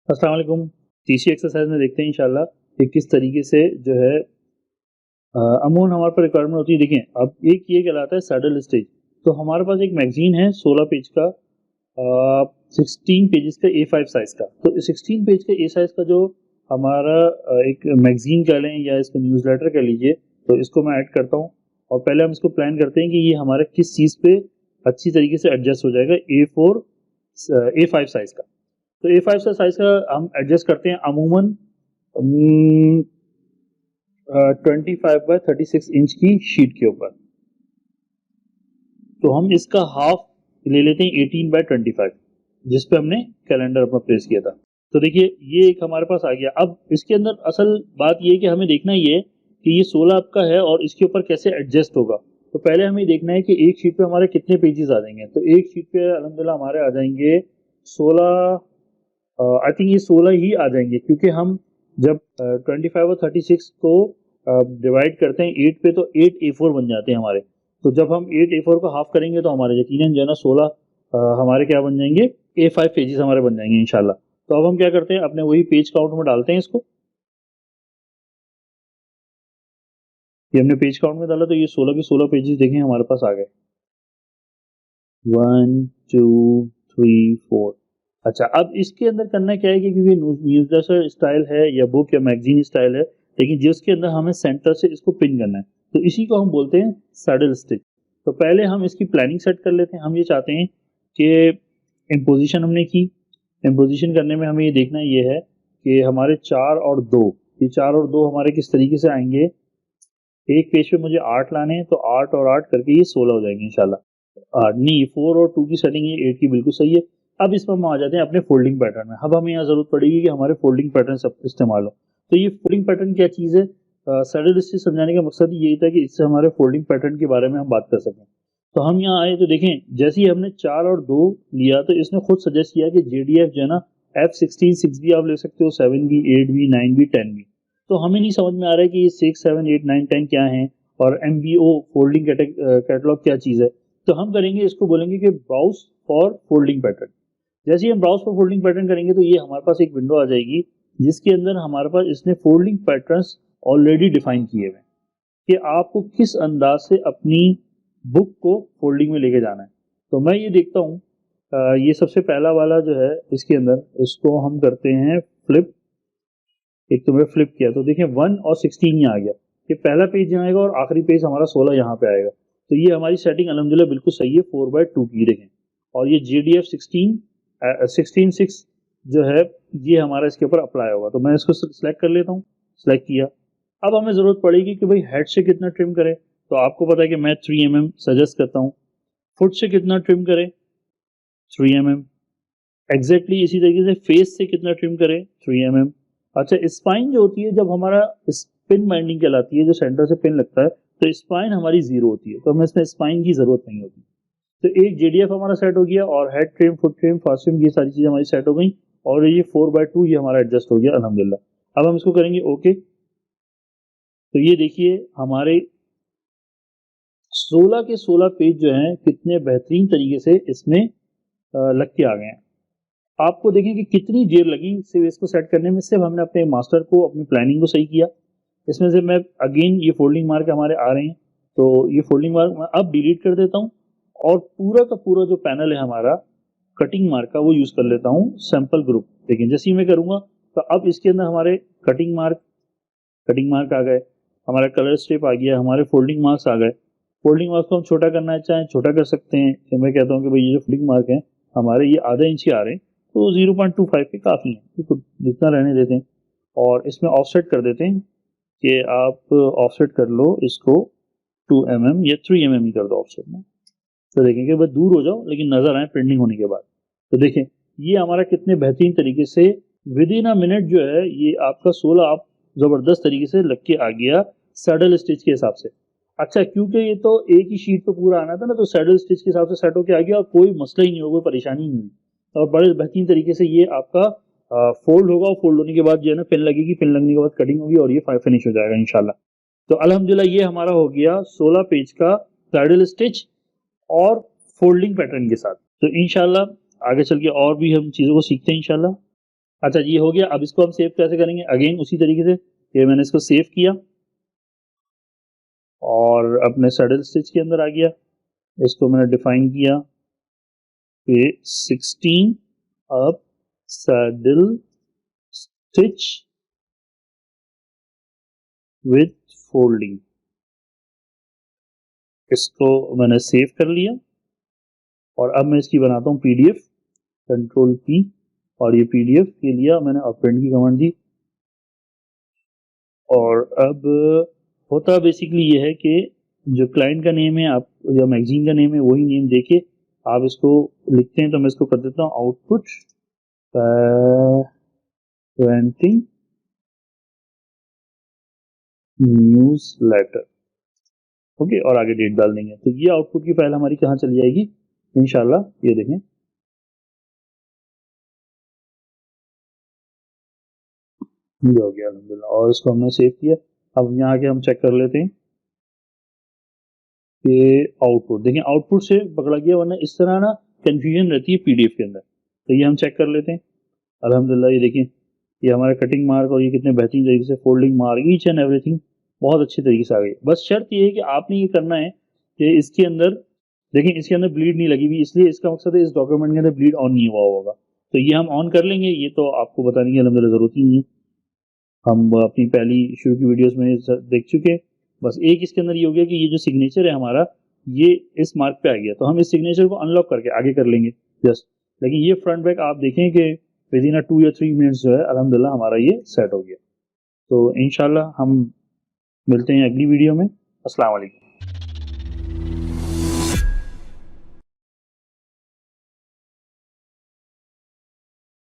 अस्सलाम वालेकुम। तीसरी एक्सरसाइज में देखते हैं इंशाल्लाह कि किस तरीके से जो है अमूमन हमारे पास रिक्वायरमेंट होती है। देखें, अब एक ये कहलाता है सैडल स्टेज। तो हमारे पास एक मैगजीन है 16 पेज का, 16 पेजेस का A5 साइज का। तो 16 पेज का ए साइज का जो हमारा एक मैगजीन कह लें या इसको न्यूज़लेटर कह लीजिए, तो इसको मैं ऐड करता हूँ। और पहले हम इसको प्लान करते हैं कि ये हमारे किस चीज़ पे अच्छी तरीके से एडजस्ट हो जाएगा। A5 साइज का। तो A5 का साइज का हम एडजस्ट करते हैं अमूमन 25 बाय 36 इंच की शीट के ऊपर। तो हम इसका हाफ ले लेते हैं 18 बाय 25, जिस पे हमने कैलेंडर अपना प्लेस किया था। तो देखिए, ये एक हमारे पास आ गया। अब इसके अंदर असल बात ये है कि हमें देखना ये है कि ये 16 आपका है और इसके ऊपर कैसे एडजस्ट होगा। तो पहले हमें देखना है कि एक शीट पे हमारे कितने पेजेस आ जाएंगे। तो एक शीट पे अल्हम्दुलिल्लाह हमारे आ जाएंगे 16। आई थिंक ये 16 ही आ जाएंगे, क्योंकि हम जब 25 और 36 को डिवाइड करते हैं 8 पे, तो 8 A4 बन जाते हैं हमारे। तो जब हम 8 A4 को हाफ करेंगे तो हमारे यकीनन जो है ना 16 हमारे क्या बन जाएंगे, A5 पेजेस हमारे बन जाएंगे इंशाल्लाह। तो अब हम क्या करते हैं, अपने वही पेज काउंट में डालते हैं इसको। ये हमने पेज काउंट में डाला तो ये 16 के 16 पेजेस देखें हमारे पास आ गए। 1 2 3 4। अच्छा, अब इसके अंदर करना क्या है कि क्योंकि न्यूज़लेटर स्टाइल है या बुक या मैगजीन स्टाइल है, लेकिन जिसके अंदर हमें सेंटर से इसको पिन करना है, तो इसी को हम बोलते हैं सैडल स्टिच। तो पहले हम इसकी प्लानिंग सेट कर लेते हैं। हम ये चाहते हैं कि इम्पोजिशन हमने की। इम्पोजिशन करने में हमें ये देखना ये है कि हमारे 4 और 2, ये 4 और 2 हमारे किस तरीके से आएंगे। एक पेज पे मुझे 8 लाने हैं, तो 8 और 8 करके ये 16 हो जाएंगे इंशाल्लाह। नहीं, 4 और 2 की सेटिंग ये 8 की बिल्कुल सही है। अब इसमें हम आ जाते हैं अपने फोल्डिंग पैटर्न में। अब हमें यहाँ जरूरत पड़ेगी कि हमारे फोल्डिंग पैटर्न सब इस्तेमाल हो। तो ये फोल्डिंग पैटर्न क्या चीज़ है, सैडल स्टिच समझाने का मकसद यही था कि इससे हमारे फोल्डिंग पैटर्न के बारे में हम बात कर सकें। तो हम यहाँ आए तो देखें, जैसे ही हमने 4 और 2 लिया तो इसने खुद सजेस्ट किया कि JDF जो है ना, F16 6 भी आप ले सकते हो, 7 भी, 8 भी, 9 भी, 10 भी। तो हमें नहीं समझ में आ रहा है कि ये 6 7 8 9 10 क्या है और MBO फोल्डिंग कैटलॉग क्या चीज़ है। तो हम करेंगे, इसको बोलेंगे कि ब्राउज फॉर फोल्डिंग पैटर्न। जैसे ही हम ब्राउज फॉर फोल्डिंग पैटर्न करेंगे तो ये हमारे पास एक विंडो आ जाएगी, जिसके अंदर हमारे पास इसने फोल्डिंग पैटर्न्स ऑलरेडी डिफाइन किए हुए हैं कि आपको किस अंदाज से अपनी बुक को फोल्डिंग में लेके जाना है। तो मैं ये देखता हूँ, ये सबसे पहला वाला जो है इसके अंदर, इसको हम करते हैं फ्लिप। एक तो मैं फ्लिप किया तो देखिए 1 और 16 यहाँ आ गया। ये पहला पेज यहाँ आएगा और आखिरी पेज हमारा 16 यहाँ पे आएगा। तो ये हमारी सेटिंग अल्हम्दुलिल्लाह बिल्कुल सही है 4/2 की। देखें, और ये JDF 16 जो है, ये हमारा इसके ऊपर अप्लाई होगा। तो मैं इसको सिलेक्ट कर लेता हूँ। सिलेक्ट किया। अब हमें जरूरत पड़ेगी कि भाई हेड से कितना ट्रिम करें। तो आपको पता है कि मैं 3 mm सजेस्ट करता हूँ। फुट से कितना ट्रिम करें, 3 mm। एग्जैक्टली इसी तरीके से फेस से कितना ट्रिम करें, 3 mm। अच्छा, स्पाइन जो होती है, जब हमारा पिन बाइंडिंग कहलाती है, जो सेंटर से पिन लगता है, तो स्पाइन हमारी 0 होती है, तो हमें इसमें स्पाइन की जरूरत नहीं होती। तो एक JDF हमारा सेट हो गया और head trim, foot trim, fast trim, ये सारी चीजें हमारी सेट हो गई। और ये 4/2 ये हमारा एडजस्ट हो गया अल्हम्दुलिल्लाह। अब हम इसको करेंगे ओके। तो ये देखिए हमारे 16 के 16 पेज जो हैं कितने बेहतरीन तरीके से इसमें लग के आ गए हैं। आपको देखें कि कितनी देर लगी सिर्फ इसको सेट करने में। सिर्फ हमने अपने मास्टर को, अपनी प्लानिंग को सही किया। इसमें से मैं अगेन ये फोल्डिंग मार्क हमारे आ रहे हैं, तो ये फोल्डिंग मार्क मैं अब डिलीट कर देता हूँ और पूरा का पूरा जो पैनल है हमारा कटिंग मार्क का, वो यूज कर लेता हूँ सैंपल ग्रुप। देखिए, जैसे ही मैं करूंगा तो अब इसके अंदर हमारे कटिंग मार्क आ गए, हमारा कलर स्ट्रिप आ गया, हमारे फोल्डिंग मार्क्स आ गए। फोल्डिंग मार्क्स को हम छोटा करना चाहें छोटा कर सकते हैं। तो मैं कहता हूँ कि भाई ये जो फोल्डिंग मार्क है हमारे, ये आधा इंच ही आ रहे हैं, तो 0.25 पे काफ़ी है, तो जितना रहने देते हैं। और इसमें ऑफसेट कर देते हैं कि आप ऑफसेट कर लो इसको 2 mm या 3 mm ही कर दो ऑफसेट में। तो देखेंगे भाई दूर हो जाओ लेकिन नजर आए प्रिंटिंग होने के बाद। तो देखें ये हमारा कितने बेहतरीन तरीके से विद इन अ मिनट जो है ये आपका 16 आप जबरदस्त तरीके से लग के आ गया सैडल स्टिच के हिसाब से। अच्छा, क्योंकि ये तो एक ही शीट पे पूरा आना था ना, तो सैडल स्टिच के हिसाब से सेट होके आ गया और कोई मसला ही नहीं होगा, कोई परेशानी नहीं हुई। और बड़े बेहतरीन तरीके से ये आपका फोल्ड होगा और फोल्ड होने के बाद जो है ना पिन लगेगी, पिन लगने के बाद कटिंग होगी और ये फिनिश हो जाएगा इंशाल्लाह। तो अल्हम्दुलिल्लाह ये हमारा हो गया 16 पेज का सैडल स्टिच और फोल्डिंग पैटर्न के साथ। तो इंशाल्लाह आगे चल के और भी हम चीज़ों को सीखते हैं इंशाल्लाह। अच्छा ये हो गया। अब इसको हम सेव कैसे करेंगे? अगेन उसी तरीके से ये मैंने इसको सेव किया और अपने सैडल स्टिच के अंदर आ गया। इसको मैंने डिफाइन किया कि 16 up saddle stitch with folding. इसको मैंने सेव कर लिया और अब मैं इसकी बनाता हूँ पीडीएफ। कंट्रोल पी और ये पीडीएफ के लिया मैंने और प्रिंट की कमांड दी। और अब होता बेसिकली ये है कि जो क्लाइंट का नेम है आप या मैगजीन का नेम है वही नेम देके आप इसको लिखते हैं। तो मैं इसको कर देता हूँ output parenting newsletter. Okay, और आगे डेट डाल देंगे। तो ये आउटपुट की फाइल हमारी कहाँ चली जाएगी इंशाल्लाह, ये देखें ये हो गया अल्हम्दुलिल्लाह। और इसको हमने सेव किया। अब यहाँ के हम चेक कर लेते हैं कि आउटपुट देखें, आउटपुट से पकड़ा गया, वरना इस तरह ना कंफ्यूजन रहती है पीडीएफ के अंदर। तो ये हम चेक कर लेते हैं। अल्हम्दुलिल्लाह ये देखें, ये हमारा कटिंग मार्क और ये कितने बेहतरीन तरीके से folding mark each and everything बहुत अच्छी तरीके से आ गई। बस शर्त ये है कि आपने ये करना है कि इसके अंदर देखें, इसके अंदर ब्लीड नहीं लगी हुई, इसलिए इसका मकसद है इस डॉक्यूमेंट के अंदर ब्लीड ऑन नहीं हुआ होगा। तो ये हम ऑन कर लेंगे। ये तो आपको बताने की अल्हम्दुलिल्लाह जरूरत ही नहीं है, हम अपनी पहली शुरू की वीडियोस में देख चुके। बस एक इसके अंदर ये हो गया कि ये जो सिग्नेचर है हमारा ये इस मार्क पे आ गया। तो हम इस सिग्नेचर को अनलॉक करके आगे कर लेंगे जस्ट। लेकिन ये फ्रंट बैक आप देखें कि विद इन 2 या 3 मिनट्स जो है अल्हम्दुलिल्लाह हमारा ये सेट हो गया। तो इंशाल्लाह हम मिलते हैं अगली वीडियो में। अस्सलाम वालेकुम।